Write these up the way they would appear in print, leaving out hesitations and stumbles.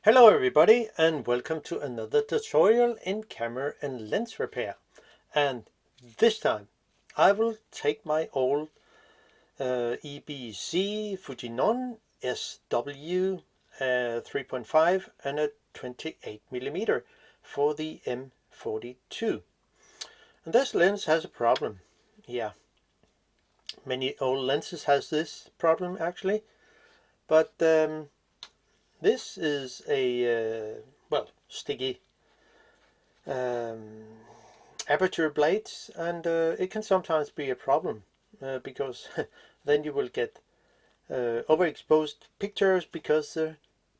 Hello everybody and welcome to another tutorial in camera and lens repair. And this time I will take my old EBC Fujinon SW 3.5 and a 28mm for the M42. And this lens has a problem. Yeah, many old lenses has this problem actually, but this is a sticky aperture blades, and it can sometimes be a problem because then you will get overexposed pictures because the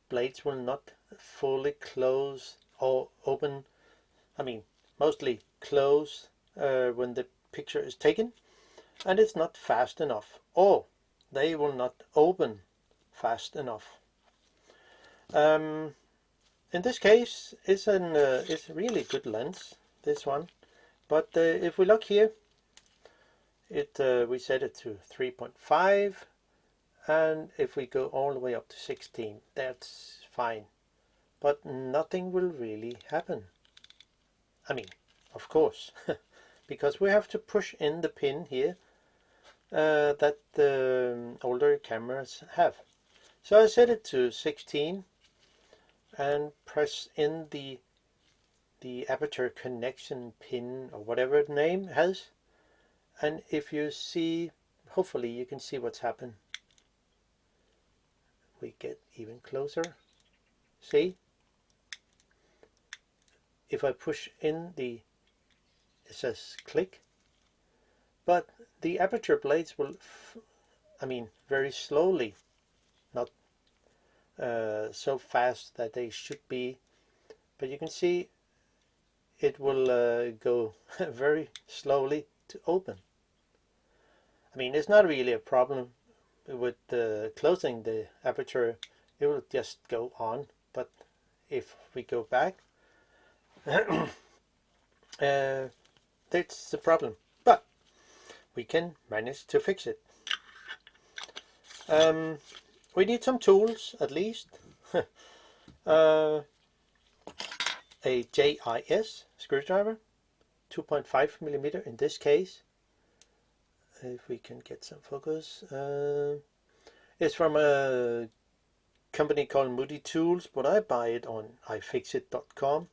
blades will not fully close or open. I mean, mostly close when the picture is taken, and it's not fast enough, or they will not open fast enough. In this case, it's a really good lens, this one. But if we look here, we set it to 3.5, and if we go all the way up to 16, that's fine. But nothing will really happen. I mean, of course, because we have to push in the pin here that the older cameras have. So I set it to 16 and press in the aperture connection pin, or whatever the name has, and if you see, hopefully you can see what's happened. We get even closer. See, if I push in it says click, but the aperture blades will very slowly, not so fast that they should be, but you can see it will go very slowly to open. I mean, it's not really a problem with closing the aperture, it will just go on. But if we go back, that's the problem. But we can manage to fix it. We need some tools at least. A JIS screwdriver, 2.5mm in this case. If we can get some focus. It's from a company called Moody Tools, but I buy it on ifixit.com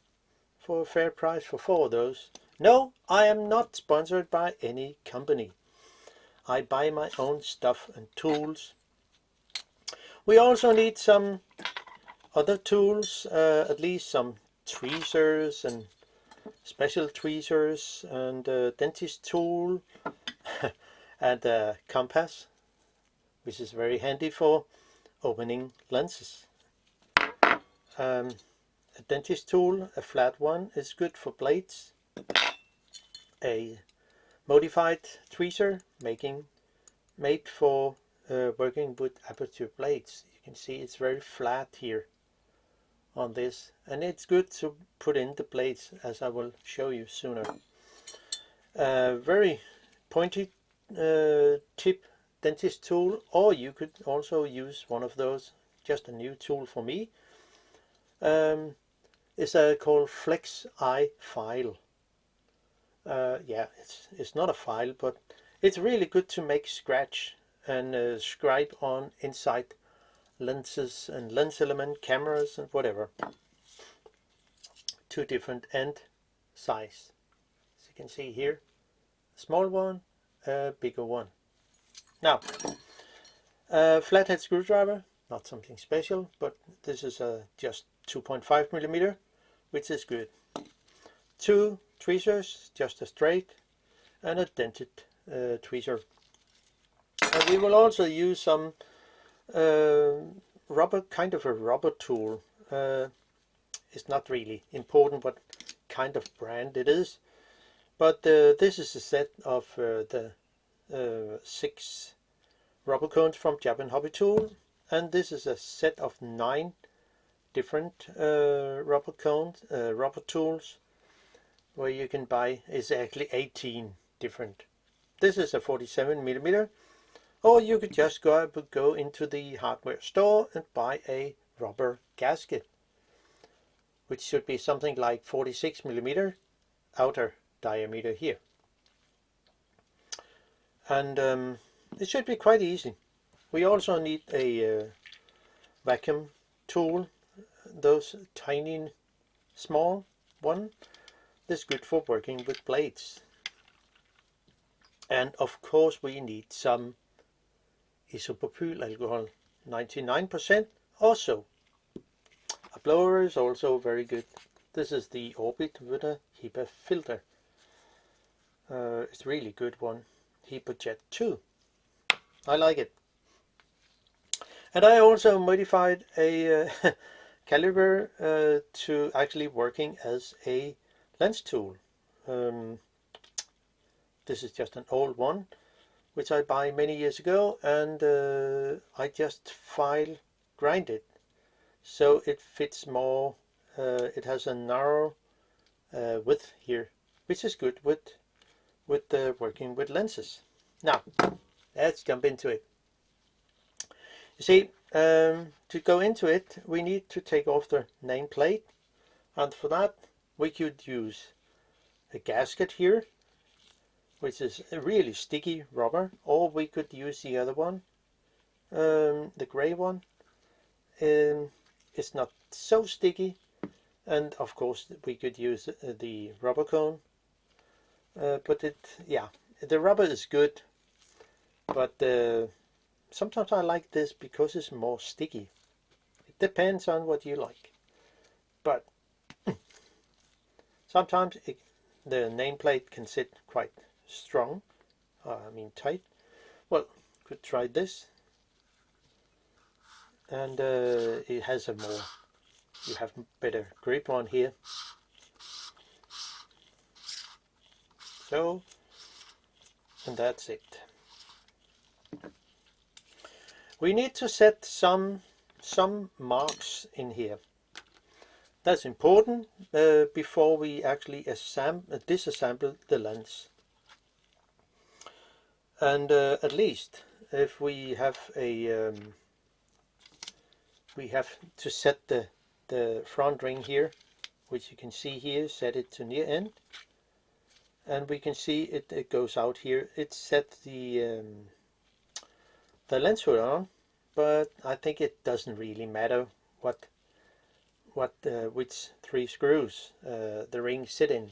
for a fair price for 4 of those. No, I am not sponsored by any company. I buy my own stuff and tools. We also need some other tools, at least some tweezers and special tweezers and a dentist tool and a compass, which is very handy for opening lenses. A dentist tool, a flat one, is good for blades. A modified tweezer made for working with aperture blades. You can see it's very flat here on this, and it's good to put in the blades, as I will show you sooner. Very pointy tip dentist tool, or you could also use one of those, just a new tool for me. It's called Flex Eye File. Yeah, it's not a file, but it's really good to make scratch and scribe on inside lenses and lens element cameras and whatever. 2 different end size, as you can see here, a small one, a bigger one. Now, flathead screwdriver, not something special, but this is just 2.5mm, which is good. 2 tweezers, just a straight, and a dented tweezer. And we will also use some rubber, kind of a rubber tool. It's not really important what kind of brand it is, but this is a set of the 6 rubber cones from Japan Hobby Tool, and this is a set of 9 different rubber cones, rubber tools, where you can buy, is actually 18 different. This is a 47mm, or you could just go into the hardware store and buy a rubber gasket which should be something like 46 millimeter outer diameter here. And it should be quite easy. We also need a vacuum tool, those tiny small one. This is good for working with blades. And of course we need some isopropylalcohol, 99% also. A blower is also very good. This is the Orbit with a HEPA filter. It's a really good one. HEPA Jet 2. I like it. And I also modified a caliber to actually working as a lens tool. This is just an old one which I buy many years ago, and I just file grind it so it fits more. It has a narrow width here, which is good with working with lenses. Now let's jump into it. You see, to go into it we need to take off the nameplate, and for that we could use a gasket here, which is a really sticky rubber, or we could use the other one, the gray one. It's not so sticky, and of course we could use the rubber cone, but the rubber is good, but sometimes I like this because it's more sticky. It depends on what you like, but sometimes the nameplate can sit quite strong, tight. Well, could try this, and it has you have better grip on here. So, and that's it. We need to set some marks in here. That's important before we actually disassemble the lens. And at least if we have we have to set the front ring here, which you can see here, set it to near end, and we can see it goes out here. It set the lens hood on, but I think it doesn't really matter which 3 screws the ring sit in.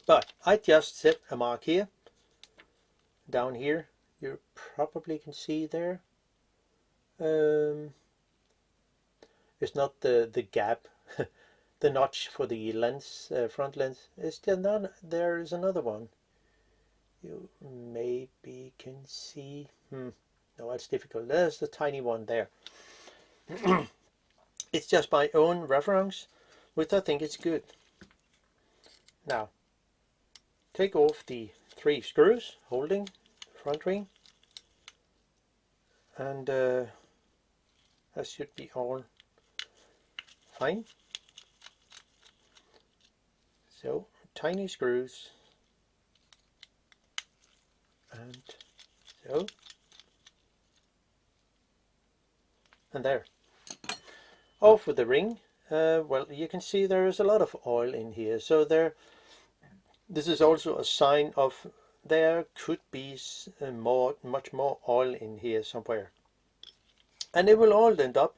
But I just set a mark here, down here. You probably can see there. It's not the gap, the notch for the lens, front lens. It's just there is another one. You maybe can see. No, it's difficult. There's the tiny one there. It's just my own reference, which I think is good. Now, take off the 3 screws holding the front ring, and that should be all fine. So, tiny screws, and so, and there. Off with the ring. Well, you can see there is a lot of oil in here, so this is also a sign of there could be much more oil in here somewhere, and it will all end up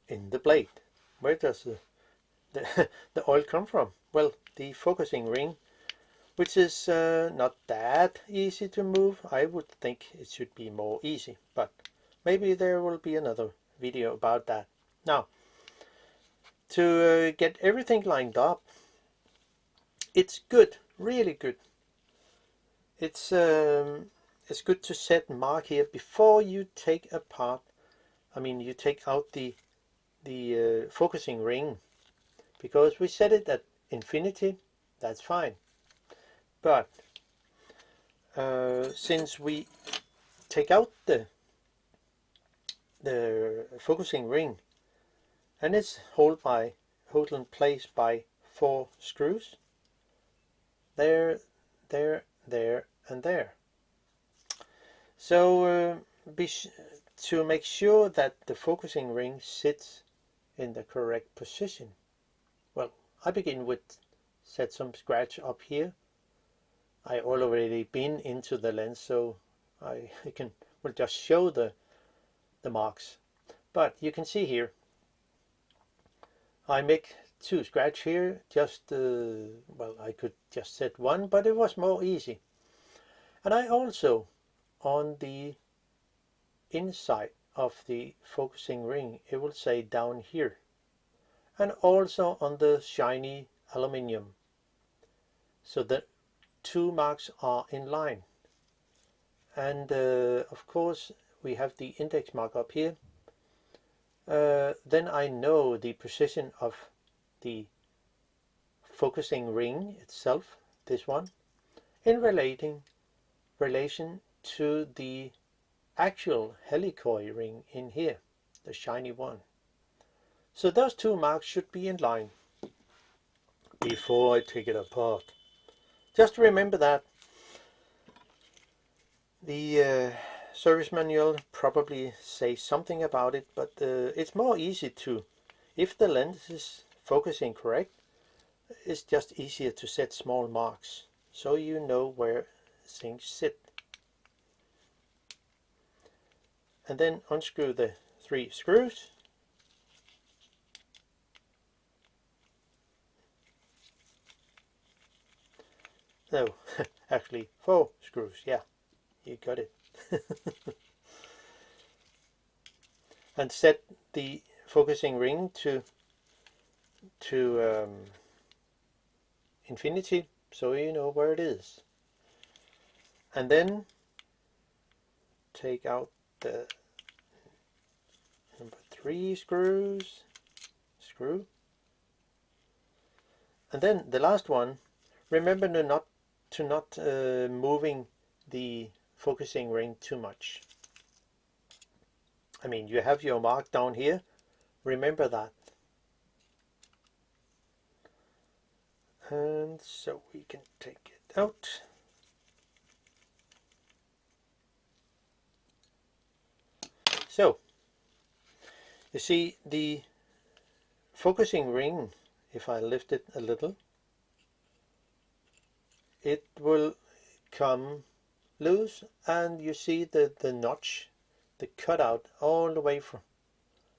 in the blade. Where does the oil come from? Well, the focusing ring, which is not that easy to move. I would think it should be more easy, but maybe there will be another video about that. Now, to get everything lined up, it's good, really good. It's good to set mark here before you take apart. You take out the focusing ring, because we set it at infinity. That's fine. But since we take out the focusing ring, and it's held in place by 4 screws, there, and there. So to make sure that the focusing ring sits in the correct position, I begin with set some scratch up here. I already been into the lens, so I will just show the marks. But you can see here, I make 2 scratch here. Just well, I could just set 1, but it was more easy. And I also, on the inside of the focusing ring, it will say down here, and also on the shiny aluminium, so the 2 marks are in line. And of course we have the index mark up here. Then I know the position of the focusing ring itself, this one, in relation to the actual helicoid ring in here, the shiny one. So those 2 marks should be in line before I take it apart. Just remember that. The service manual probably says something about it, but it's more easy to, if the lens is focusing correct, it's just easier to set small marks so you know where things sit. And then unscrew the 3 screws. No, actually 4 screws, yeah, you got it. And set the focusing ring to infinity, so you know where it is. And then take out the number 3 screw, and then the last one. Remember to not moving the focusing ring too much. I mean, you have your mark down here, remember that. And so we can take it out. So you see the focusing ring, if I lift it a little, it will come loose, and you see the notch, the cutout all the way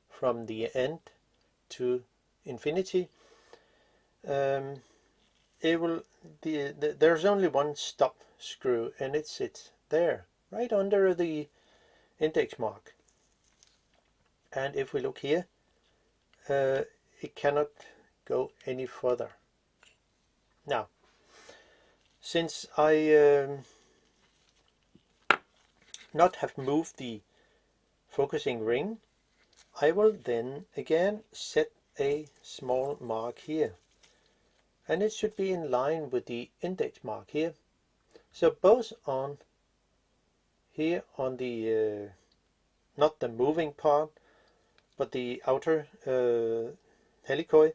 from the end to infinity. It will there's only one stop screw, and it sits there right under the index mark. And if we look here, it cannot go any further. Now, since I not have moved the focusing ring, I will then again set a small mark here, and it should be in line with the index mark here. So both on here on the not the moving part, but the outer helicoid,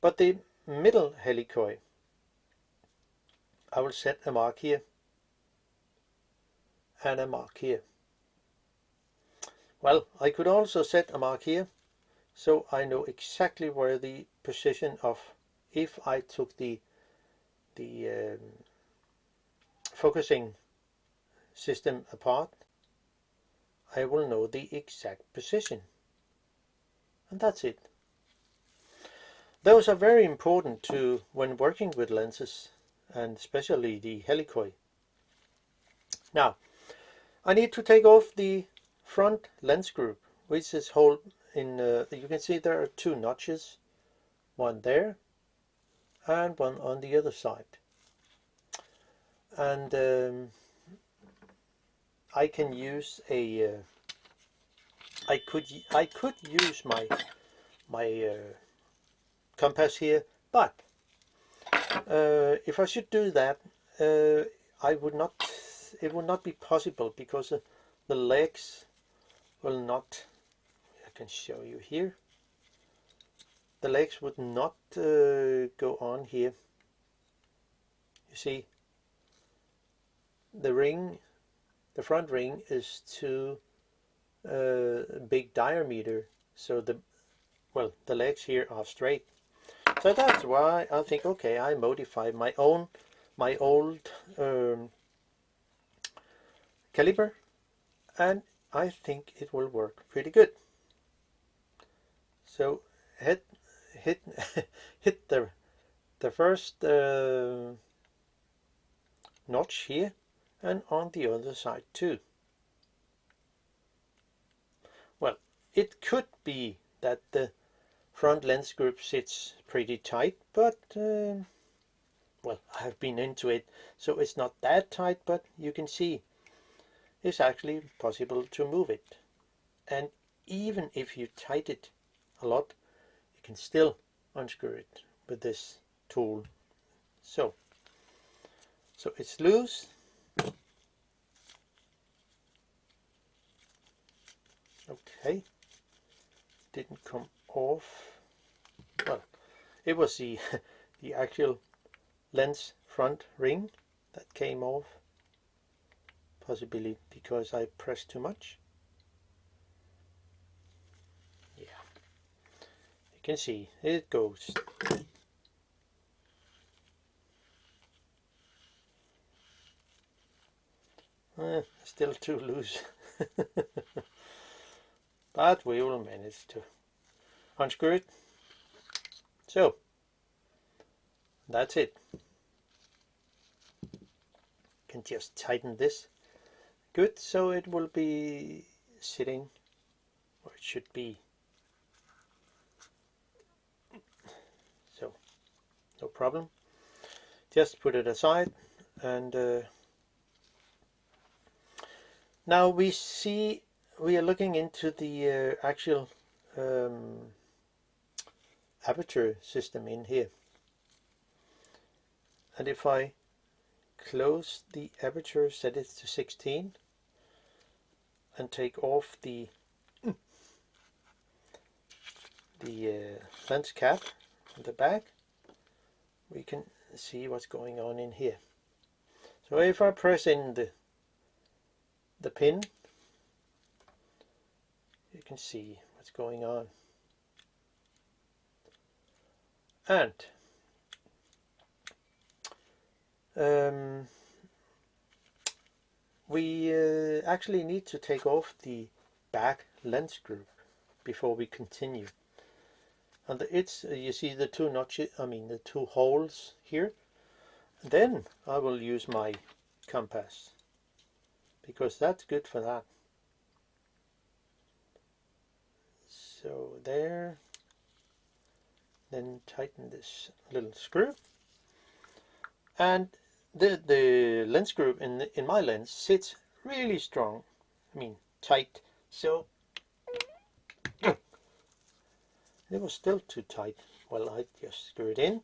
but the middle helicoid, I will set a mark here and a mark here. Well, I could also set a mark here, so I know exactly where the position of, if I took the focusing system apart, I will know the exact position. And that's it. Those are very important to when working with lenses, and especially the helicoid. Now, I need to take off the front lens group, which is held in, you can see there are 2 notches, one there and one on the other side. And I can use a, I could use my compass here, but if I should do that, I would not. It would not be possible, because the legs will not. I can show you here. The legs would not go on here. You see, the ring, the front ring is too big diameter, so the legs here are straight. So that's why I think, okay, I modified my old caliper, and I think it will work pretty good. So hit hit the first notch here, and on the other side too. Well, it could be that the front lens group sits pretty tight, but well, I've been into it, so it's not that tight, but you can see it's actually possible to move it. And even if you tighten it a lot, you can still unscrew it with this tool. So it's loose. Okay, didn't come off. Well, it was the the actual lens front ring that came off, possibly because I pressed too much. Yeah, you can see it goes. Still too loose. But we will manage to unscrew it. So that's it. Can just tighten this good, so it will be sitting where it should be. So no problem. Just put it aside, and now we are looking into the actual aperture system in here. And if I close the aperture, set it to 16, and take off the lens cap at the back, we can see what's going on in here. So if I press in the pin, you can see what's going on. And we actually need to take off the back lens group before we continue. And it's you see the two notches, the two holes here. Then I will use my compass, because that's good for that. So there, then tighten this little screw, and the lens group in my lens sits really strong, tight. So it was still too tight. Well, I just screw it in,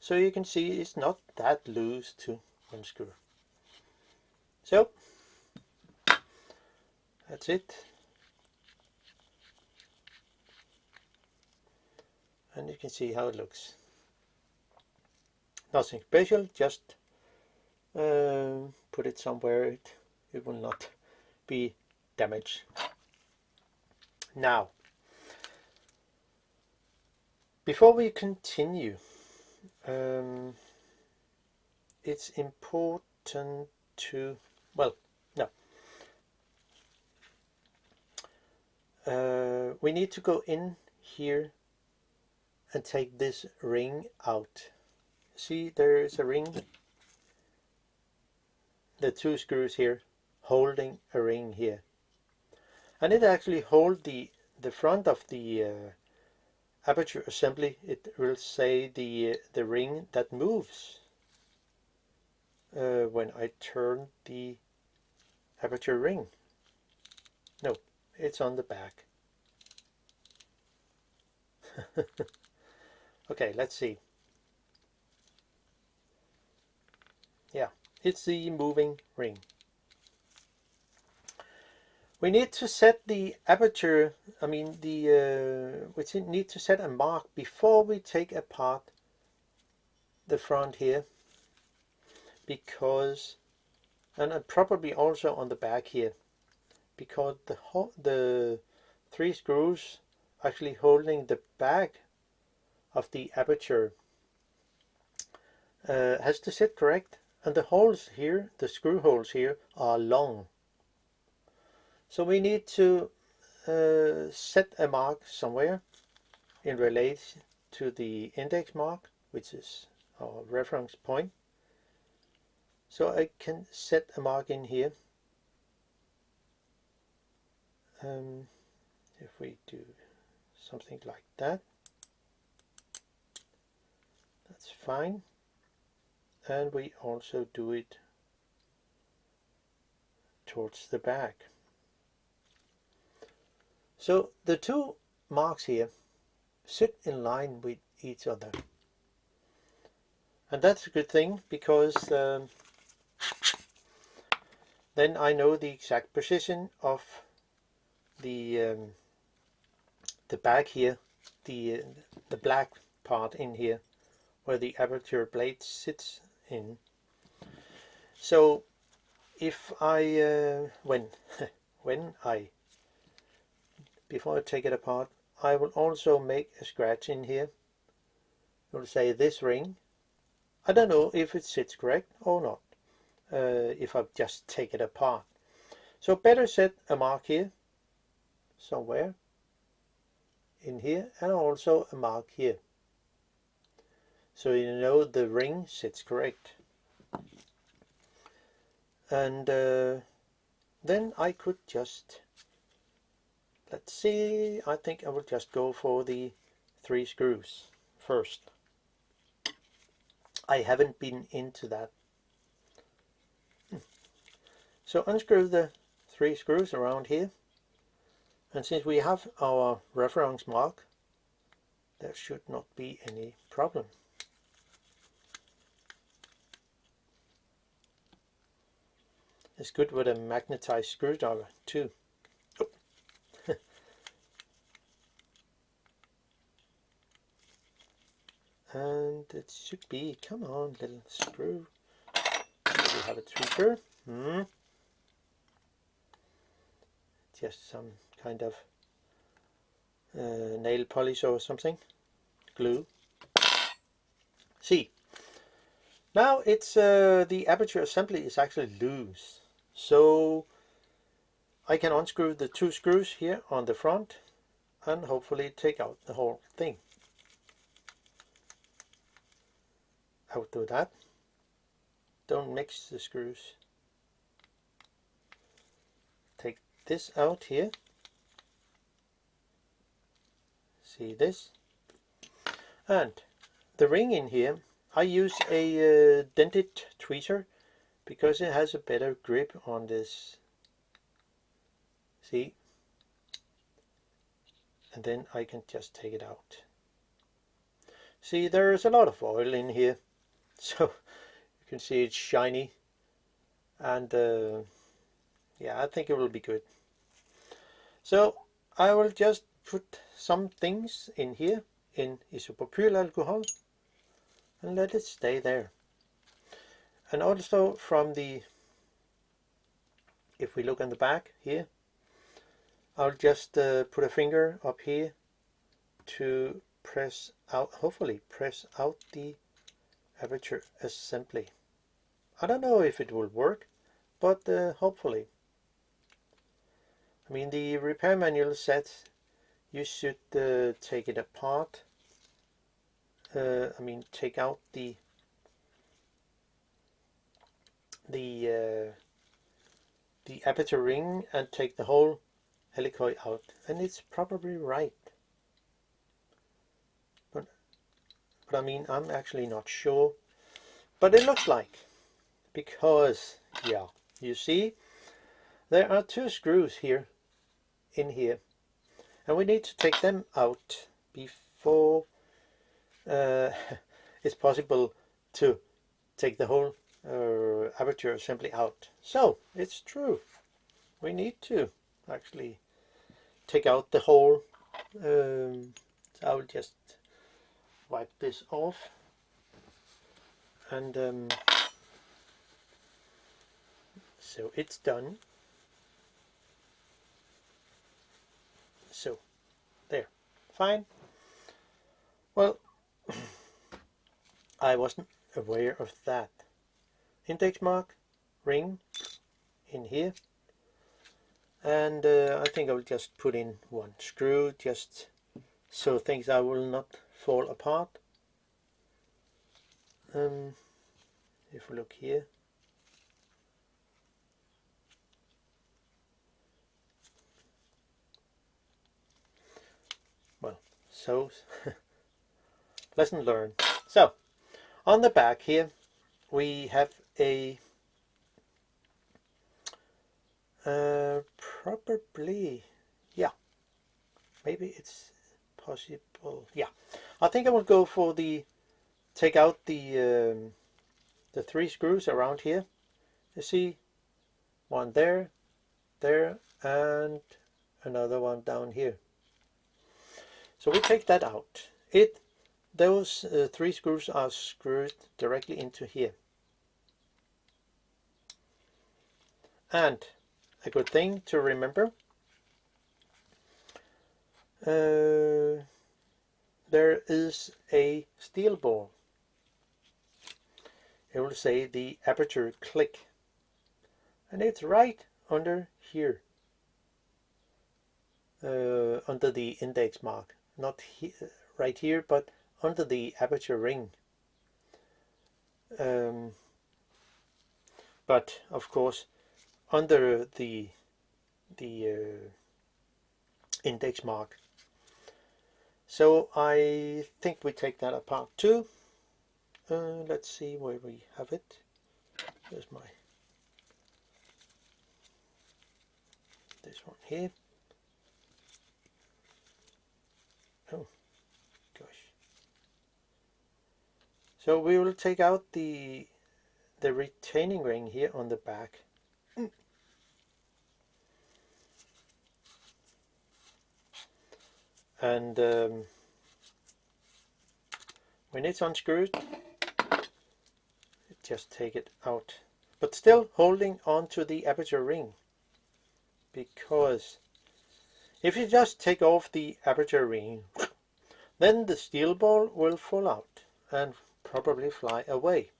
so you can see it's not that loose to unscrew. So that's it. And you can see how it looks. Nothing special, just put it somewhere it will not be damaged. Now, before we continue, it's important to, we need to go in here and take this ring out. See, there is a ring, the two screws here holding a ring here, and it actually holds the front of the aperture assembly. It will say the ring that moves when I turn the aperture ring. No, it's on the back. Okay, let's see. Yeah, it's the moving ring. We need to set the aperture, we need to set a mark before we take apart the front here, because, and probably also on the back here, because the three screws actually holding the back of the aperture has to sit correct, and the holes here, the screw holes here, are long. So we need to set a mark somewhere in relation to the index mark, which is our reference point. So I can set a mark in here. If we do something like that, that's fine. And we also do it towards the back. So the two marks here sit in line with each other. And that's a good thing, because then I know the exact position of the back here, the black part in here, where the aperture blade sits in. So if I before I take it apart, I will also make a scratch in here. It will say this ring. I don't know if it sits correct or not, if I just take it apart. So better set a mark here, somewhere in here, and also a mark here, so you know the ring sits correct. And then I could just, let's see, I think I will just go for the 3 screws first. I haven't been into that. So unscrew the 3 screws around here, and since we have our reference mark, there should not be any problem. It's good with a magnetized screwdriver too. And it should be, come on little screw, we have a tweaker, just some kind of nail polish or something, glue. See, now it's the aperture assembly is actually loose, so I can unscrew the 2 screws here on the front and hopefully take out the whole thing. I will do that. Don't mix the screws. Take this out here. See this? And the ring in here, I use a dented tweezer because it has a better grip on this. See? And then I can just take it out. See, there's a lot of oil in here, so you can see it's shiny, and yeah, I think it will be good. So I will just put some things in here in isopropylalcohol and let it stay there. And also from the, if we look on the back here, I'll just put a finger up here to press out, hopefully press out the aperture assembly. I don't know if it will work, but hopefully. I mean, the repair manual says you should take it apart. I mean, take out the aperture ring and take the whole helicoid out, and it's probably right. But I mean, I'm actually not sure, but it looks like, because yeah, you see there are 2 screws here in here, and we need to take them out before it's possible to take the whole aperture assembly out. So it's true, we need to actually take out the whole. So I will just wipe this off, and so it's done. So there, fine. Well, I wasn't aware of that. Index mark, ring in here, and I think I will just put in one screw just so things I will not fall apart. If we look here, well, so lesson learned. So on the back here we have a probably, yeah, maybe it's possible. Yeah, I think I will go for the take out the 3 screws around here. You see, one there, there, and another one down here. So we take that out. Those 3 screws are screwed directly into here. And a good thing to remember, there is a steel ball. It will say the aperture click, and it's right under here, under the index mark, not right here, but under the aperture ring. But of course under the index mark. So I think we take that apart too. Let's see where we have it. There's this one here. Oh gosh. So we will take out the retaining ring here on the back. And when it's unscrewed, just take it out, but still holding on to the aperture ring, because if you just take off the aperture ring, then the steel ball will fall out and probably fly away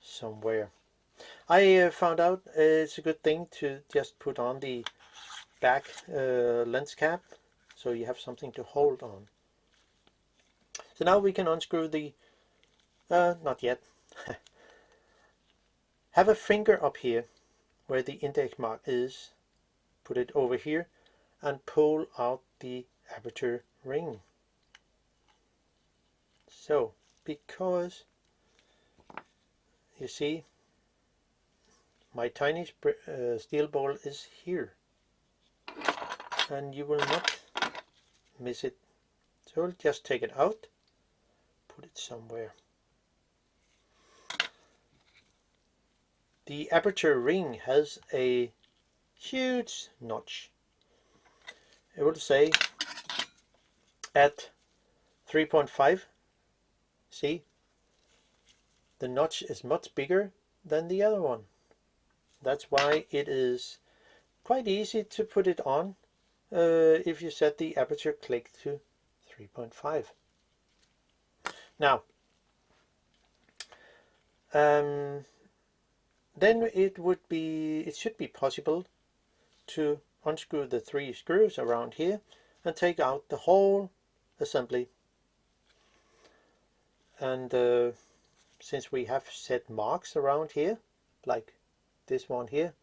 somewhere. I found out it's a good thing to just put on the back lens cap, so you have something to hold on. So now we can unscrew the, not yet, have a finger up here where the index mark is, put it over here and pull out the aperture ring. So, because you see my tiny steel ball is here, and you will not miss it. So we'll just take it out, put it somewhere. The aperture ring has a huge notch. It will say at 3.5. See, the notch is much bigger than the other one. That's why it is quite easy to put it on if you set the aperture click to 3.5. Now, then it should be possible to unscrew the 3 screws around here and take out the whole assembly. And since we have set marks around here, like this one here,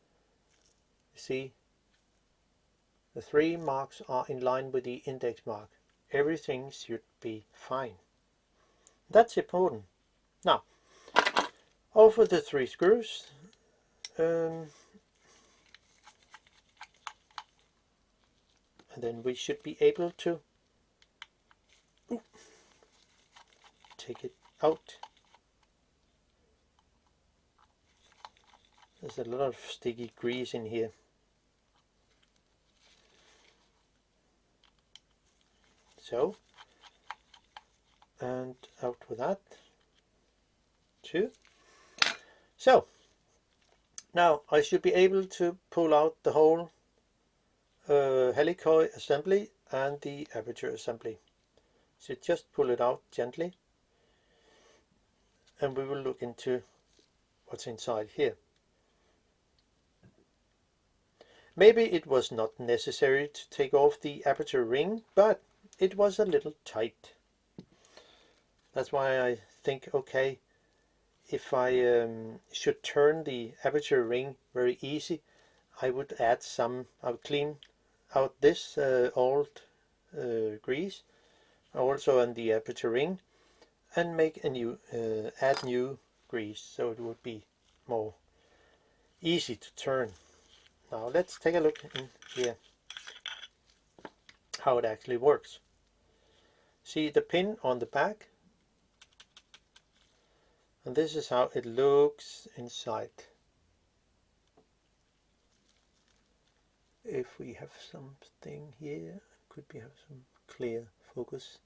you see the 3 marks are in line with the index mark. Everything should be fine. That's important. Now, over the 3 screws, and then we should be able to take it out. There's a lot of sticky grease in here. So, and out with that too. So, now I should be able to pull out the whole helicoid assembly and the aperture assembly. So just pull it out gently, and we will look into what's inside here. Maybe it was not necessary to take off the aperture ring, but it was a little tight. That's why I think, okay, if I should turn the aperture ring very easy, I would add some, I would clean out this old grease, also on the aperture ring, and make a new, add new grease, so it would be more easy to turn. Now let's take a look in here how it actually works. See the pin on the back, and this is how it looks inside. If we have something here, could we have some clear focus?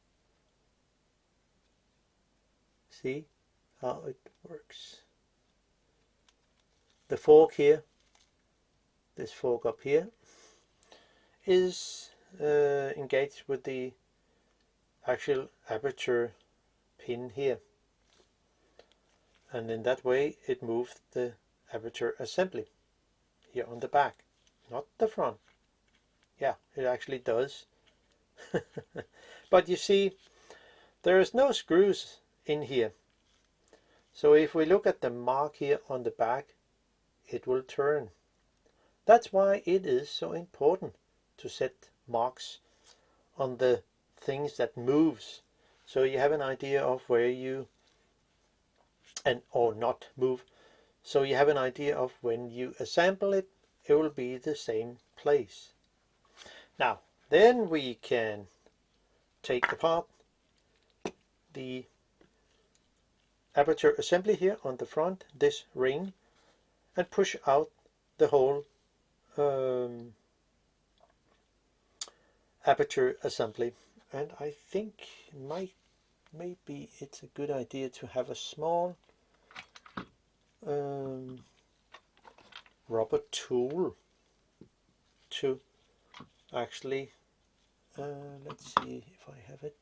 See how it works. The fork here, this fork up here, is engaged with the actual aperture pin here, and in that way it moves the aperture assembly here on the back, not the front. Yeah, it actually does. But you see, there is no screws in here, so if we look at the mark here on the back, it will turn. That's why it is so important to set marks on the things that moves, so you have an idea of where you, and or not move, so you have an idea of when you assemble it, it will be the same place. Now then we can take apart the aperture assembly here on the front, this ring, and push out the whole aperture assembly. And I think maybe it's a good idea to have a small rubber tool to actually let's see if I have it.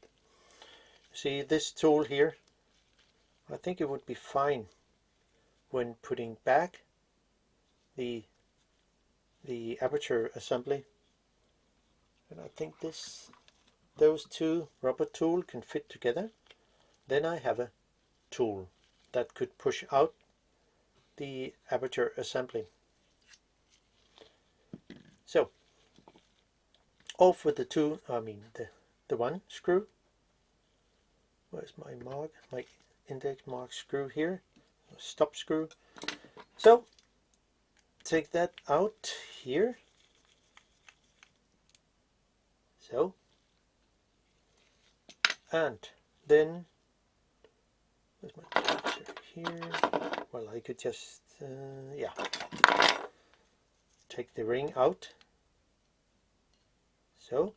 See this tool here, I think it would be fine when putting back the aperture assembly, and I think those two rubber tools can fit together. Then I have a tool that could push out the aperture assembly. So off with the two, the one screw. Where's my mark? My index mark screw here, stop screw. So take that out here. So, and then where's my picture here? Well, I could just yeah, take the ring out. So,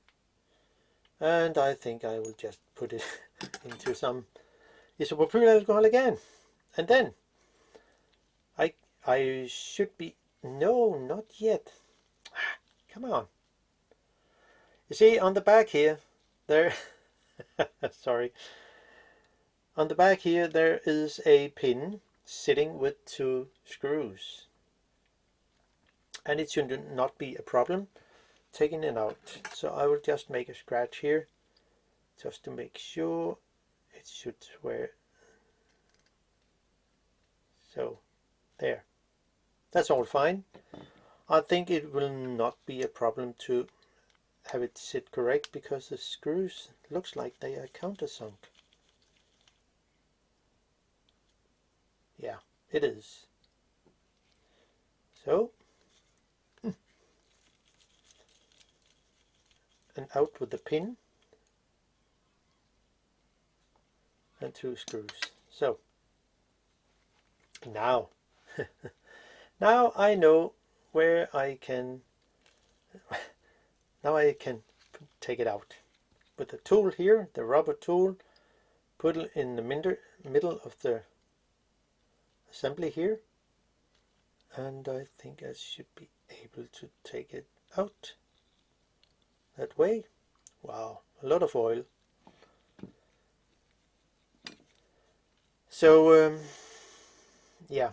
and I think I will just put it into some isopropylalcohol again, and then I should be, no, not yet. Come on. You see on the back here, there, sorry, on the back here there is a pin sitting with two screws, and it should not be a problem taking it out. So I will just make a scratch here just to make sure it should wear. So there, that's all fine. I think it will not be a problem to have it sit correct, because the screws looks like they are countersunk. Yeah, it is. So, and out with the pin and two screws. So now now I know where I can now I can take it out with the tool here, the rubber tool. Put it in the middle of the assembly here, and I think I should be able to take it out that way. Wow, a lot of oil. So yeah,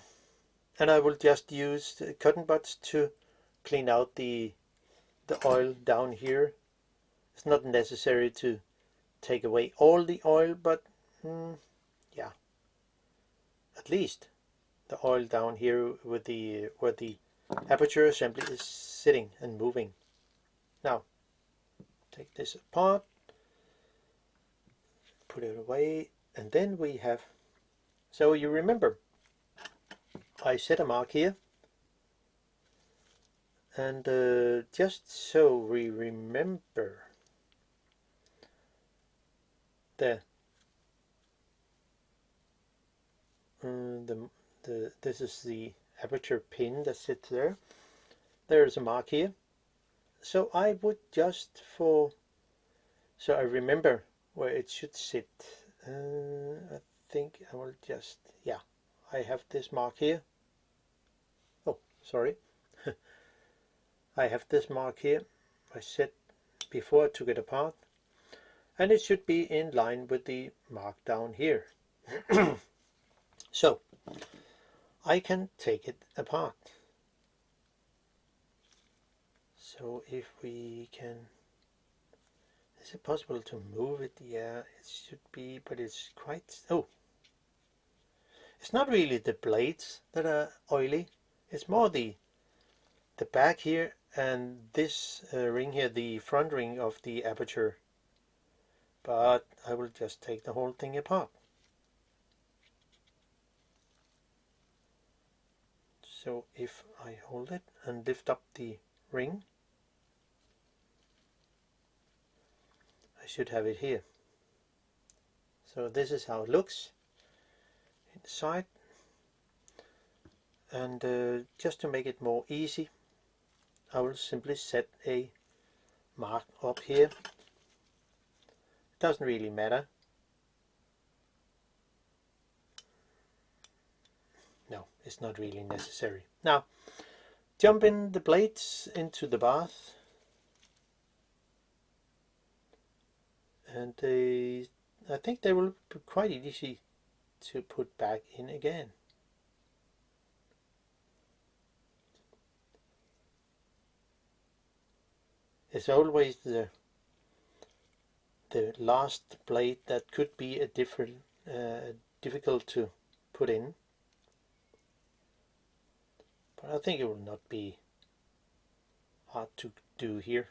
and I will just use the cotton buds to clean out the oil down here. It's not necessary to take away all the oil, but yeah, at least the oil down here with the where the aperture assembly is sitting and moving. Now take this apart, put it away, and then we have, so you remember I set a mark here, and just so we remember the this is the aperture pin that sits there. There's a mark here. So I would just so I remember where it should sit. I think I will just, yeah, I have this mark here. Oh, sorry. I have this mark here. I set before I took it apart. And it should be in line with the mark down here. So I can take it apart. So if we can, is it possible to move it? Yeah, it should be, but it's quite, oh, it's not really the blades that are oily. It's more the back here and this ring here, the front ring of the aperture. But I will just take the whole thing apart. So if I hold it and lift up the ring, I should have it here. So this is how it looks inside. And just to make it more easy, I will simply set a mark up here. Doesn't really matter. No, it's not really necessary. Now, jump in the blades into the bath, and I think they will be quite easy to put back in again. It's always the last blade that could be a difficult to put in, but I think it will not be hard to do here.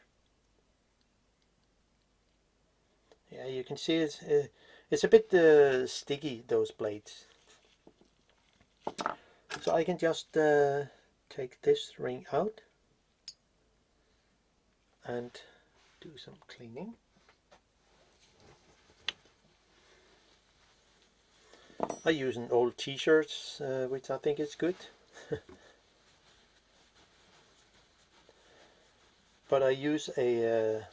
Yeah, you can see it's a bit sticky, those blades. So I can just take this ring out and do some cleaning. I use an old t-shirts, which I think is good. But I use a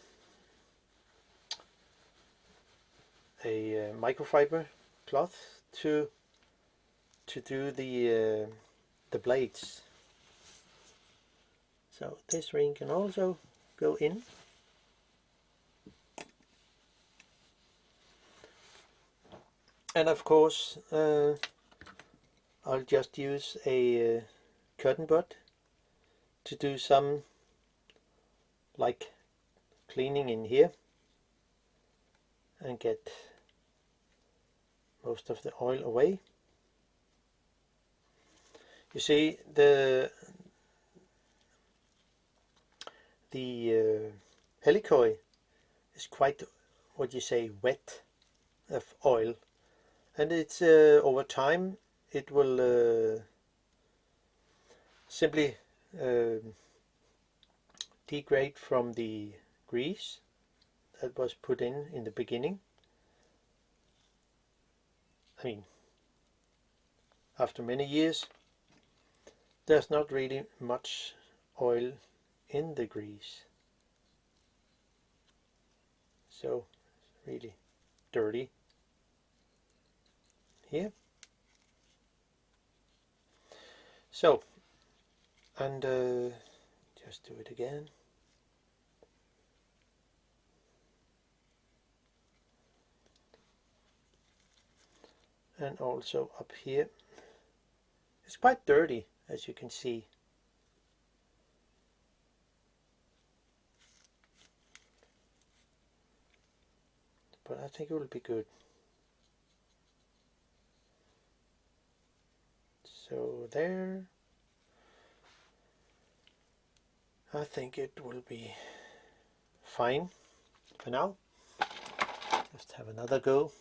microfiber cloth to do the blades. So this ring can also go in. And of course I'll just use a cotton bud to do some like cleaning in here and get most of the oil away. You see the helicoid is quite, what you say, wet of oil, and it's over time it will simply degrade from the grease that was put in the beginning. I mean, after many years there's not really much oil in the grease, so it's really dirty here. So, and just do it again. and also up here. It's quite dirty, as you can see. But I think it will be good. So there. I think it will be fine for now. Just have another go.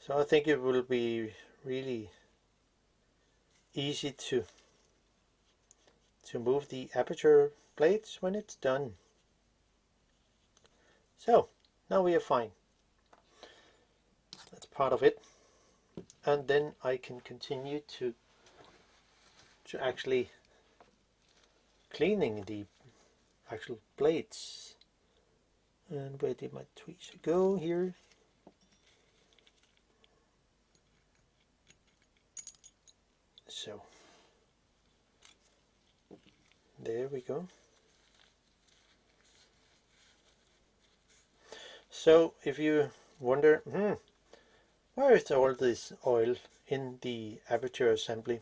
So I think it will be really easy to move the aperture blades when it's done. So now we are fine. That's part of it. And then I can continue to actually cleaning the actual blades. And where did my tweezer go? Here. So there we go. So if you wonder, where is all this oil in the aperture assembly?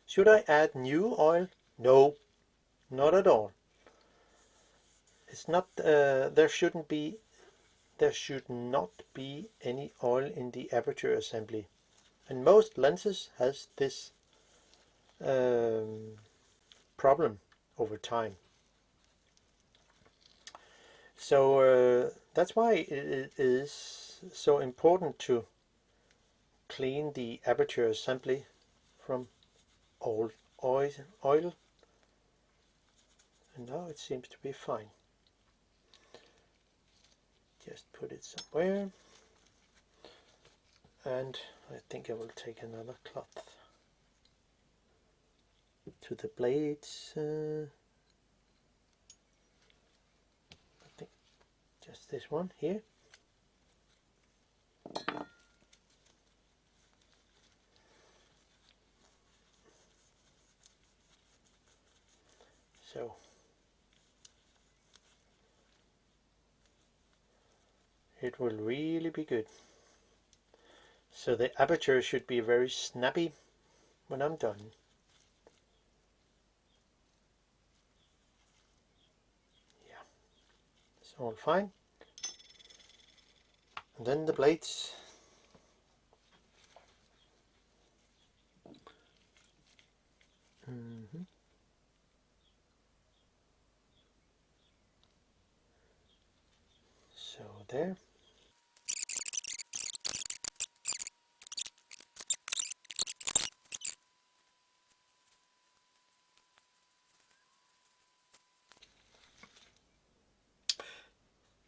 Should I add new oil? No, not at all. It's not. There should not be any oil in the aperture assembly, and most lenses has this problem over time. So that's why it is so important to clean the aperture assembly from old oil. And now it seems to be fine. Just put it somewhere. And I think I will take another cloth to the blades. I think just this one here. So it will really be good. So the aperture should be very snappy when I'm done. Yeah, it's all fine. And then the blades. So there.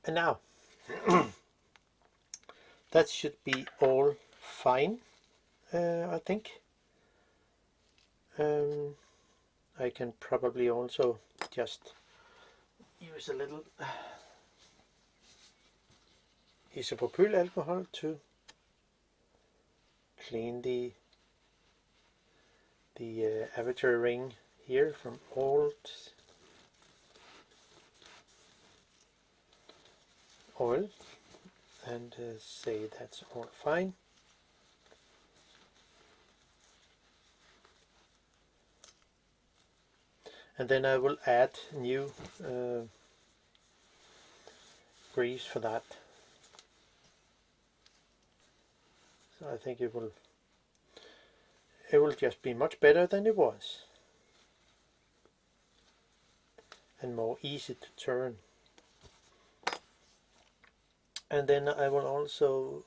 And now that should be all fine, I think. I can probably also just use a little isopropylalcohol to clean the aperture ring here from old oil, and say that's all fine. And then I will add new grease for that. So I think it will just be much better than it was, and more easy to turn. And then I will also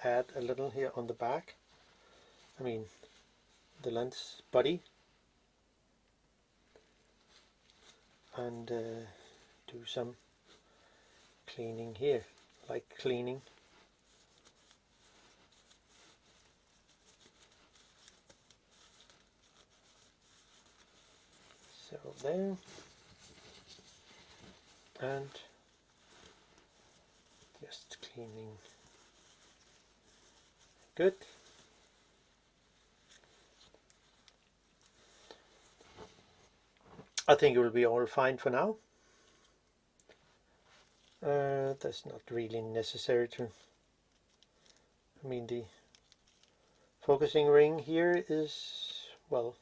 add a little here on the back, I mean the lens body, and do some cleaning here, like cleaning. So there, and just cleaning. Good. I think it will be all fine for now. That's not really necessary to, I mean, the focusing ring here is, well,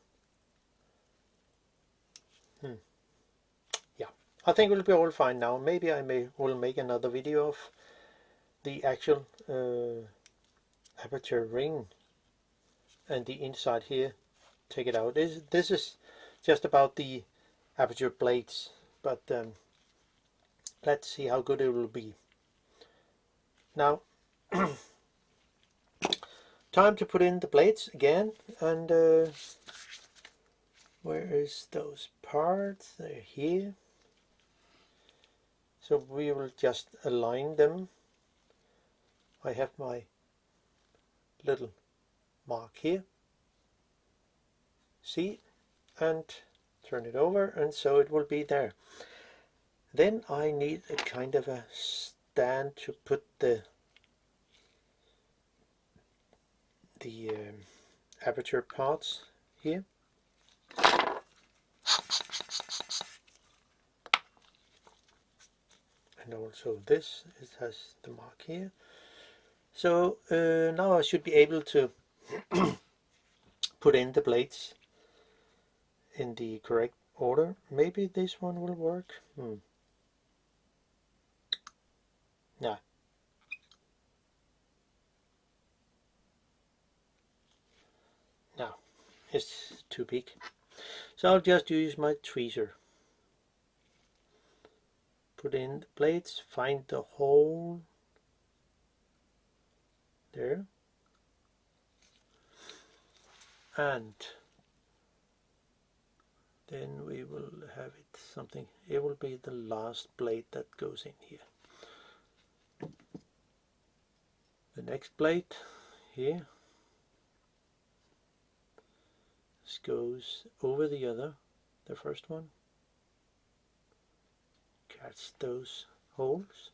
yeah, I think it will be all fine now. Maybe I will make another video of the actual aperture ring and the inside here. Take it out. This is just about the aperture plates, but let's see how good it will be. Now, time to put in the plates again, and where is those parts? They're here. So we will just align them. I have my little mark here. See? And turn it over, and so it will be there. Then I need a kind of a stand to put the aperture parts here. And also this, it has the mark here. So now I should be able to put in the plates in the correct order. Maybe this one will work. No. No, it's too big. So I'll just use my tweezer. Put in the plates, find the hole there, and then we will have it something. It will be the last plate that goes in here. The next plate here, this goes over the other, the first one. Catch those holes.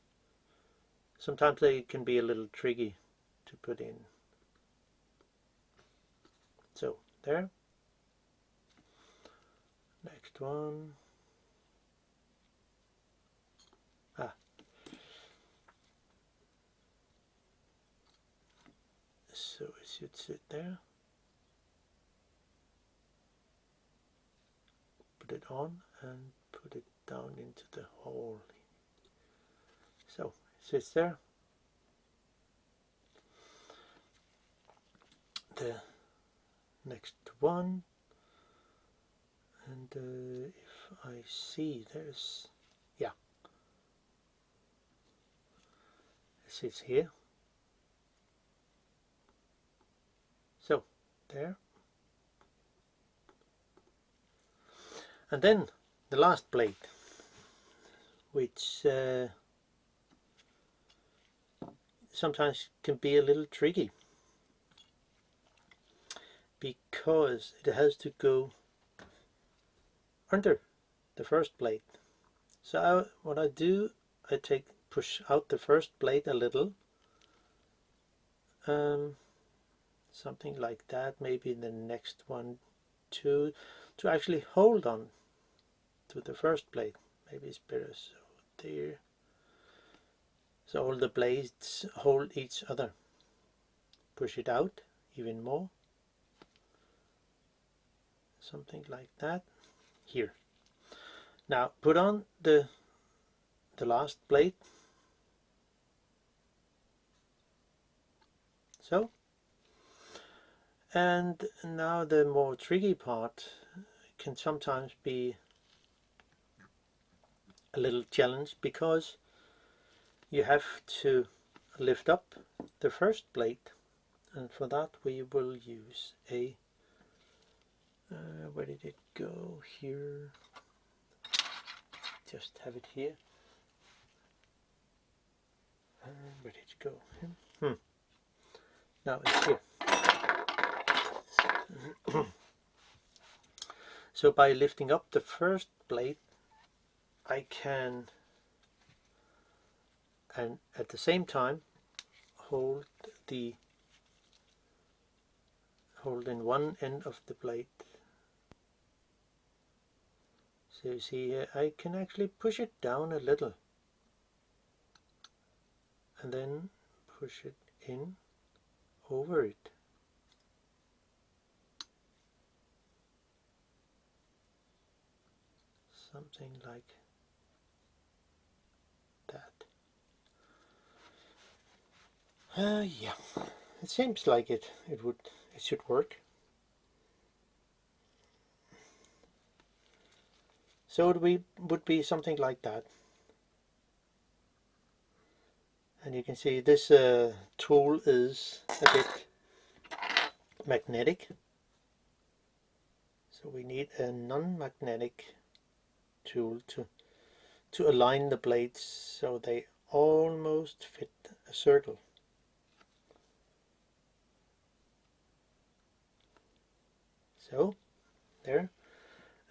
Sometimes they can be a little tricky to put in. So there. Next one. So it should sit there. Put it on and put it down into the hole. So it sits there. The next one, and if I see there's, yeah, it sits here. So there. And then the last plate, which sometimes can be a little tricky because it has to go under the first plate. So what I do, I push out the first plate a little, something like that, maybe the next one too, to actually hold on to the first plate. Maybe it's better so there. So all the blades hold each other. Push it out even more. Something like that. Here. Now put on the last plate. So. And now the more tricky part can sometimes be a little challenge, because you have to lift up the first plate, and for that we will use a where did it go? Here. Just have it here. Where did it go? Now it's here. So by lifting up the first plate, I can, and at the same time, hold in one end of the plate. So you see here, I can actually push it down a little. and then push it in over it. Something like that. Yeah, it seems like it should work. So it would be something like that. And you can see this tool is a bit magnetic. So we need a non-magnetic tool to align the blades so they almost fit a circle. So there,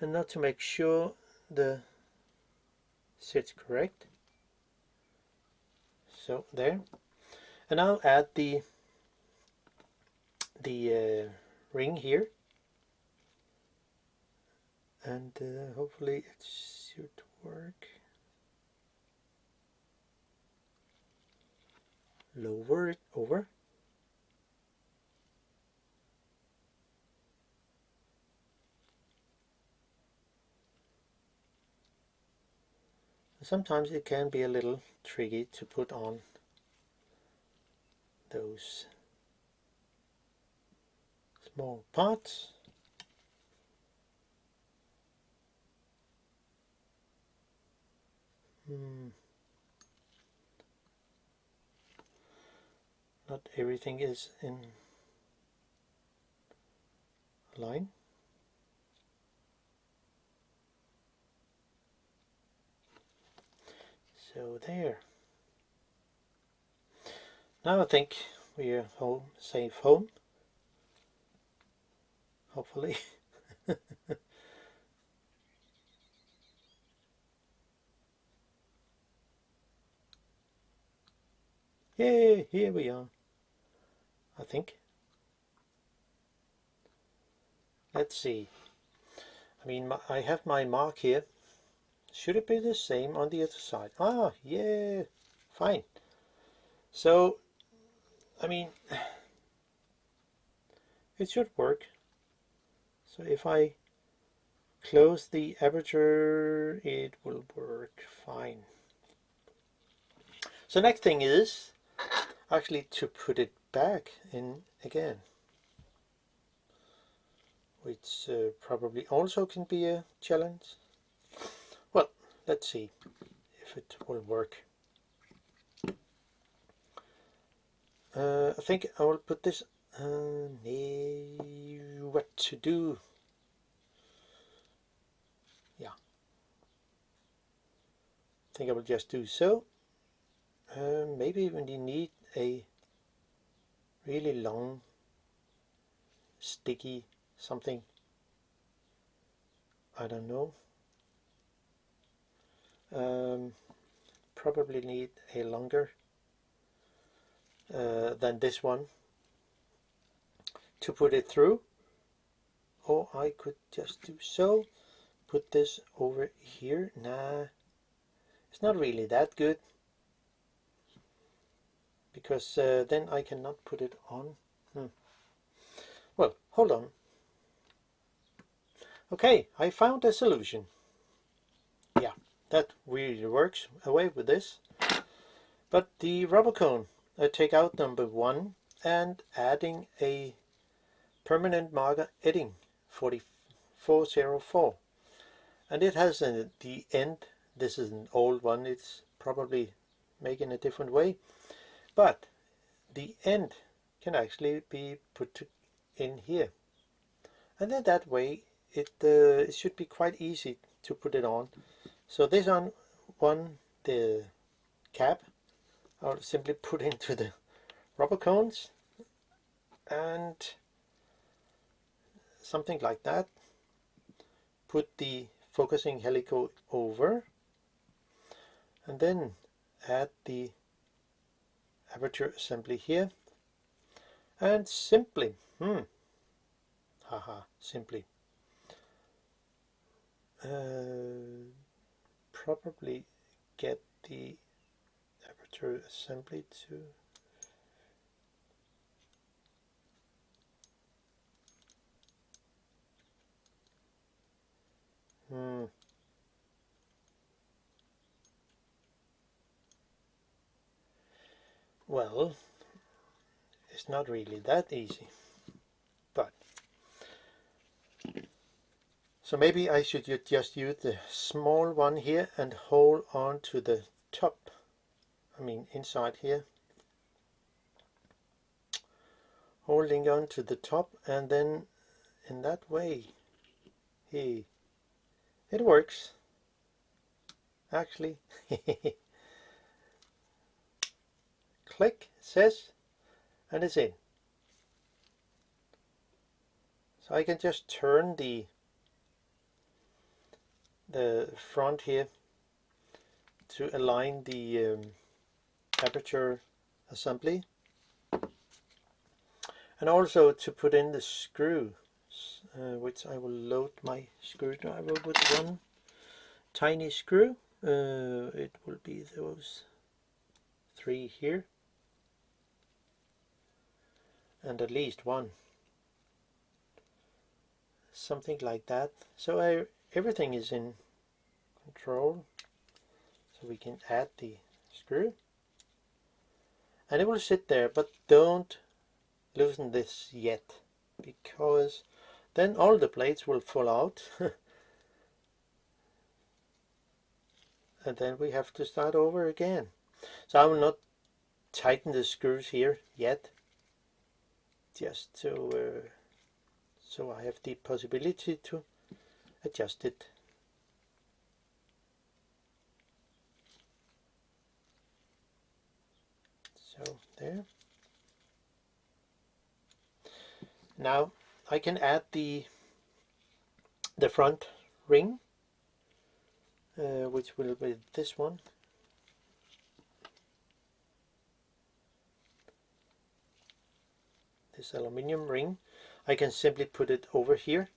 and now to make sure the sits correct. So there, and now add the ring here, and hopefully it should work. Lower it over. Sometimes it can be a little tricky to put on those small parts. Not everything is in line. So there. Now I think we are home, safe home. Hopefully. Yay, here we are. I think. Let's see. I mean, I have my mark here. Should it be the same on the other side? Ah, yeah, fine. So, I mean, it should work. So if I close the aperture, it will work fine. So next thing is actually to put it back in again, which probably also can be a challenge. Well, let's see if it will work. I think I will put this what to do. Yeah, I think I will just do so. Maybe when you need a really long sticky something, I don't know, probably need a longer than this one to put it through, or I could just do so, put this over here. Nah, it's not really that good, because then I cannot put it on. Well, hold on. Okay, I found a solution. Yeah, that really works away with this. But the rubber cone, I take out number 1 and adding a permanent marker Edding 4404. And it has the end. This is an old one, it's probably making a different way. But the end can actually be put in here. And then that way it should be quite easy to put it on. So this one, the cap, I'll simply put into the rubber cones and something like that. Put the focusing helicoid over and then add the aperture assembly here and simply simply probably get the aperture Aperture assembly to well, it's not really that easy, but so maybe I should just use the small one here and hold on to the top, I mean inside here, holding on to the top, and then in that way it works actually. Click, it says, and it's in. So I can just turn the front here to align the aperture assembly, and also to put in the screw, which I will load my screwdriver with one tiny screw. It will be those 3 here, and at least one, something like that. So everything is in control, so we can add the screw, and it will sit there, but don't loosen this yet, because then all the blades will fall out and then we have to start over again. So I will not tighten the screws here yet, just so I have the possibility to adjust it. So there. Now I can add the front ring, which will be this one. This aluminium ring. I can simply put it over here,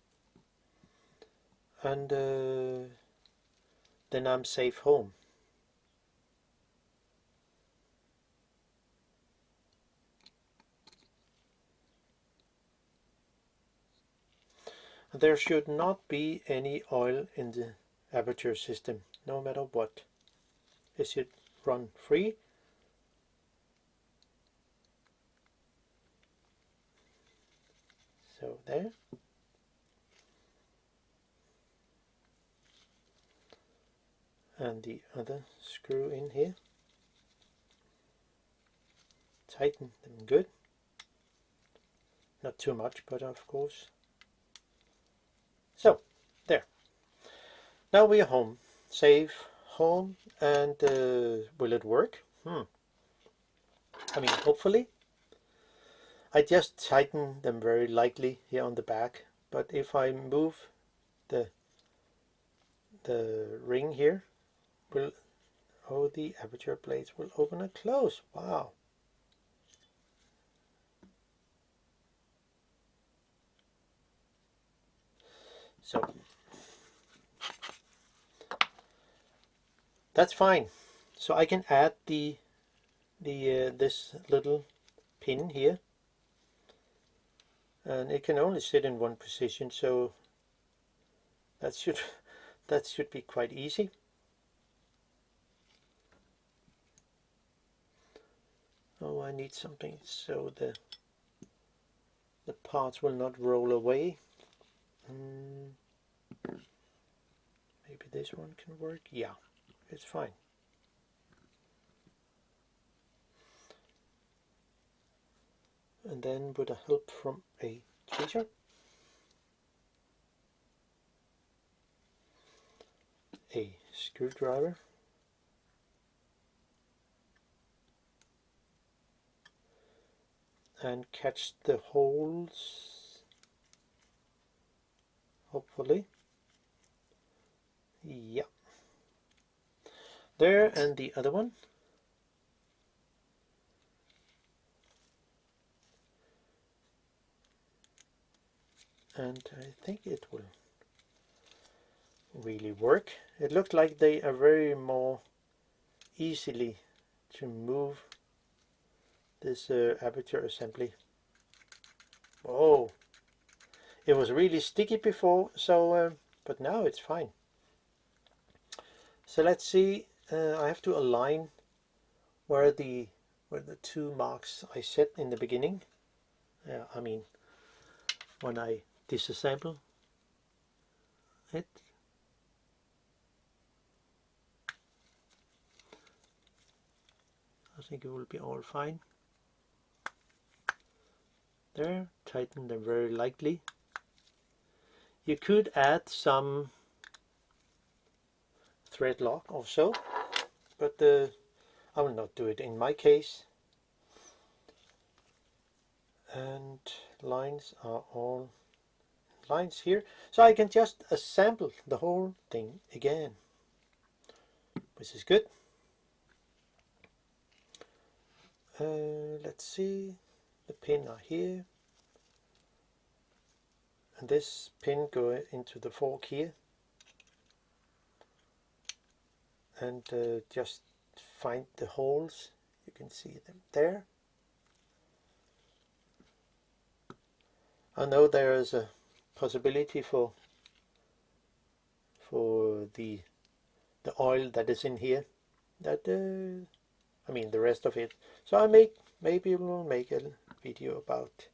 and then I'm safe home. There should not be any oil in the aperture system, no matter what. It should run free. So there. And the other screw in here. Tighten them good. Not too much, but of course. So, there. Now we are home. Safe home. And will it work? I mean, hopefully. I just tighten them very lightly here on the back. But if I move the ring here, the aperture blades will open and close. Wow. So that's fine. So I can add this little pin here, and it can only sit in one position, so that should be quite easy. Oh, I need something so the parts will not roll away. Maybe this one can work. Yeah, it's fine. And then with the help from a tweezer, a screwdriver, and catch the holes, hopefully. Yeah. There, and the other one. And I think it will really work. It looks like they are very more easily to move this aperture assembly. Oh, it was really sticky before, so but now it's fine. So let's see. I have to align where the two marks I set in the beginning. I mean, when I disassemble it. I think it will be all fine. There, tighten them very lightly. You could add some thread lock or so, but I will not do it in my case. And lines are all lines here, so I can just assemble the whole thing again, which is good. Let's see, the pin are here, and this pin goes into the fork here, and just find the holes. You can see them there. I know there is a possibility for the oil that is in here, that I mean the rest of it. So I maybe we'll make a video about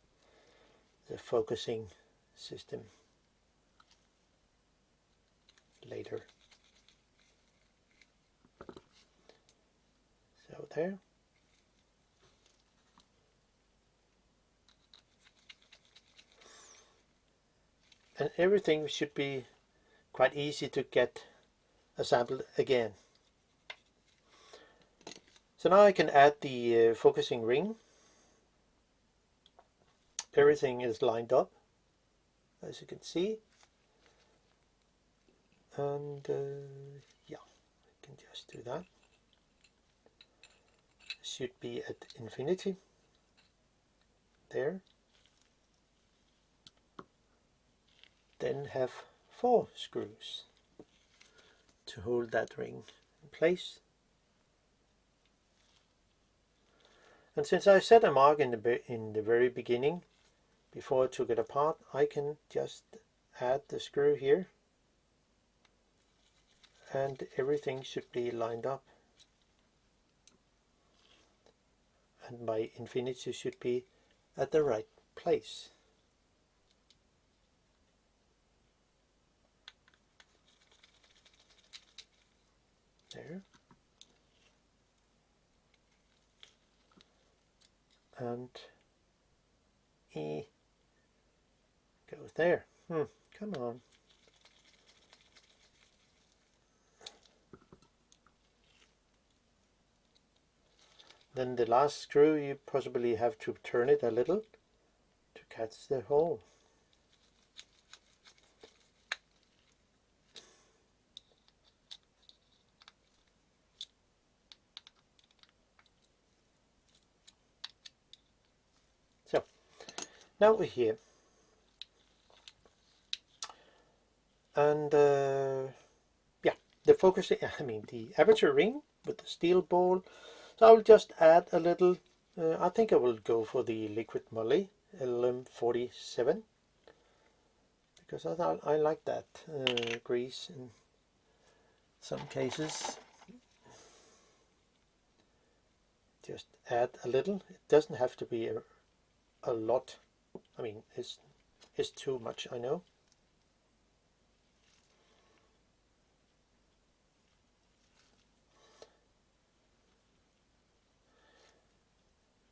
the focusing system later. So there. And everything should be quite easy to get assembled again. So now I can add the focusing ring. Everything is lined up, as you can see. And yeah, I can just do that. Should be at infinity. There. Then have 4 screws to hold that ring in place. And since I set a mark in the very beginning, before I took it apart, I can just add the screw here, and everything should be lined up. And my infinity should be at the right place. There. And E goes there. Come on. Then the last screw, you possibly have to turn it a little to catch the hole. So now we're here, and yeah, the focusing, I mean the aperture ring with the steel ball. So I will just add a little, I think I will go for the liquid moly M47, because I like that grease in some cases. Just add a little. It doesn't have to be a lot. I mean, it's too much, I know.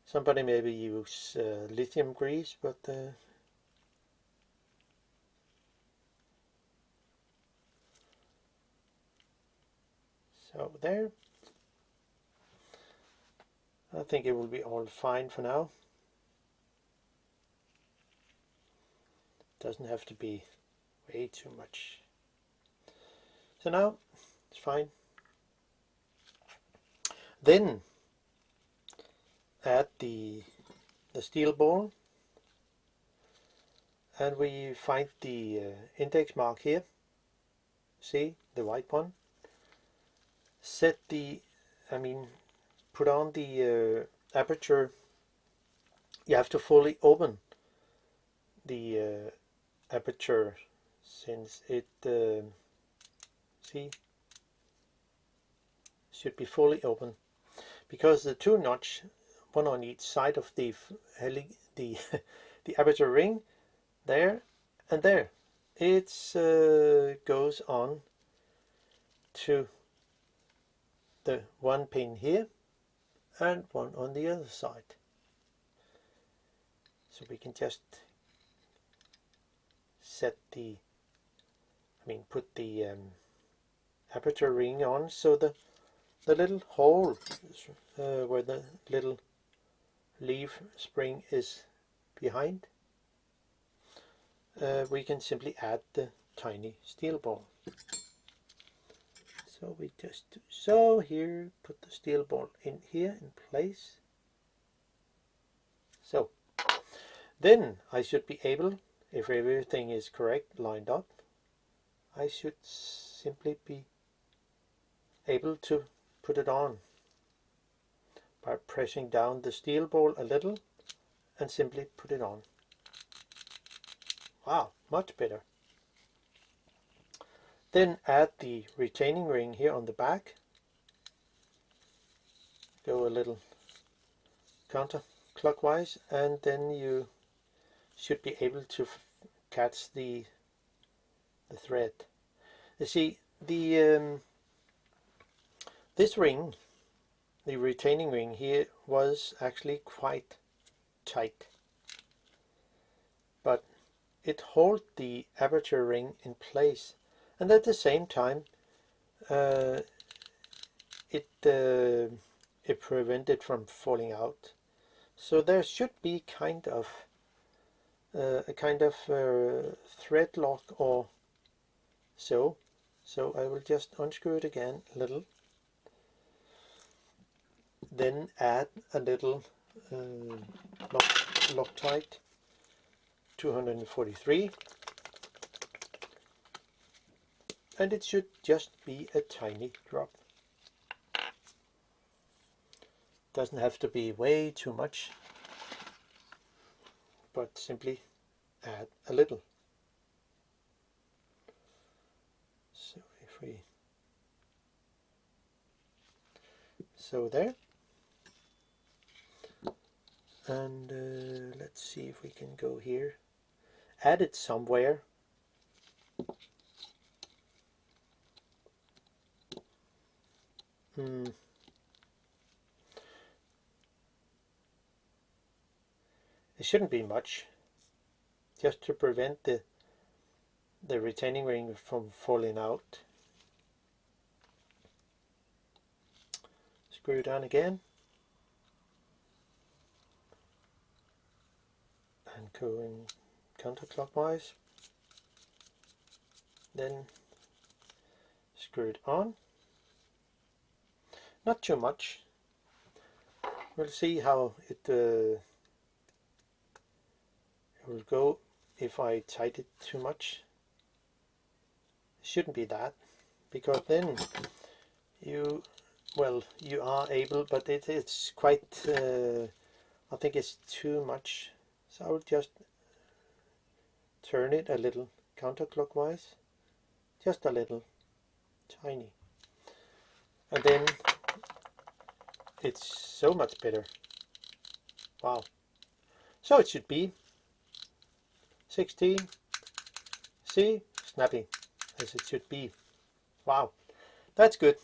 Somebody maybe use lithium grease, but so there. I think it will be all fine for now. Doesn't have to be way too much. So now it's fine. Then add the steel ball, and we find the index mark here. See the white one. Set the, I mean, put on the aperture, you have to fully open the aperture, since it see, should be fully open, because the two notch, one on each side of the the aperture ring, there and there, it goes on to the one pin here and one on the other side. So we can just set the, put the aperture ring on, so the little hole where the little leaf spring is behind, we can simply add the tiny steel ball. So we just do so here, put the steel ball in here in place. So then I should be able, if everything is correct, lined up, I should simply be able to put it on by pressing down the steel ball a little and simply put it on. Wow, much better. Then add the retaining ring here on the back. Go a little counterclockwise, and then you should be able to catch the thread. You see, the this ring, the retaining ring here, was actually quite tight, but it holds the aperture ring in place, and at the same time it prevented from falling out. So there should be kind of a kind of thread lock or so. So I will just unscrew it again a little, then add a little Loctite 243, and it should just be a tiny drop. Doesn't have to be way too much, but simply add a little. So if we, so there, and let's see if we can go here, add it somewhere. It shouldn't be much, just to prevent the retaining ring from falling out. Screw down again and go in counterclockwise, then screw it on. Not too much. We'll see how it will go if I tighten it too much. It shouldn't be that, because then you are able, but it's quite, I think it's too much. So I will just turn it a little counterclockwise, just a little, tiny, and then it's so much better. Wow. So it should be 16, see, snappy as it should be. Wow, that's good.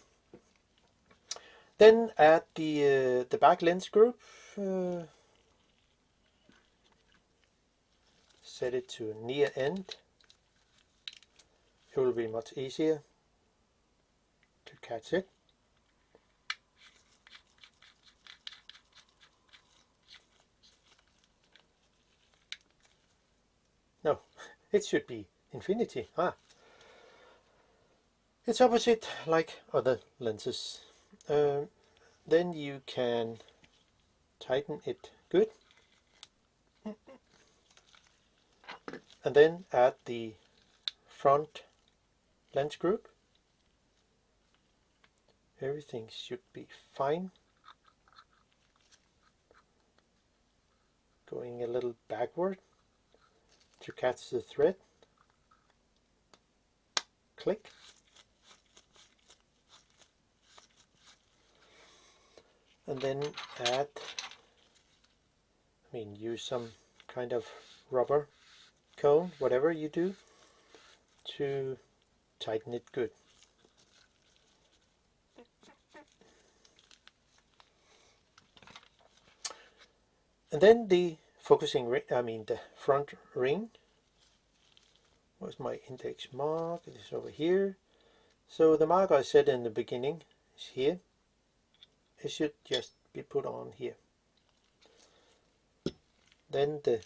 Then add the back lens group, set it to near end. It will be much easier to catch it. No, it should be infinity. It's opposite like other lenses. Then you can tighten it good, and then add the front lens group. Everything should be fine. going a little backward to catch the thread. Click. And then add, use some kind of rubber cone, whatever you do, to tighten it good. And then the focusing ring, the front ring. Where's my index mark? It is over here. So the mark I said in the beginning is here. It should just be put on here. Then the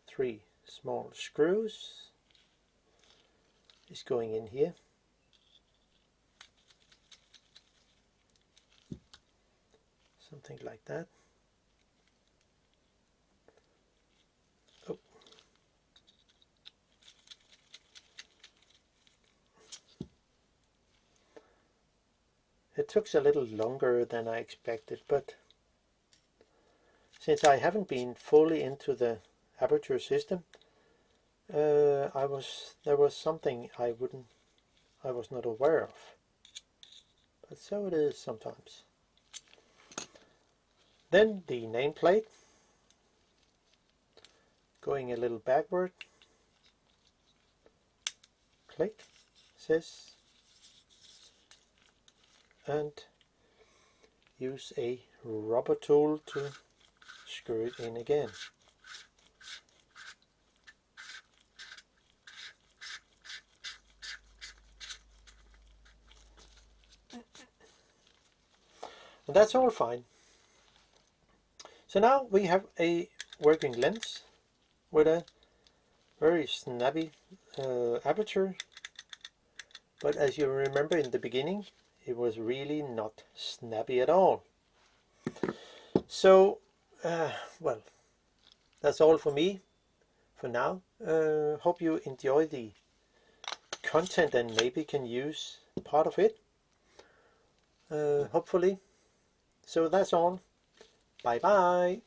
3 small screws is going in here. Something like that. Oh. It took a little longer than I expected, but since I haven't been fully into the Aperture system, there was something I was not aware of. But so it is sometimes. Then the nameplate, going a little backward, click, says, and use a rubber tool to screw it in again. And that's all fine. So now we have a working lens with a very snappy aperture, but as you remember in the beginning, it was really not snappy at all. So well, that's all for me for now. Hope you enjoy the content and maybe can use part of it, hopefully. So that's all. Bye bye.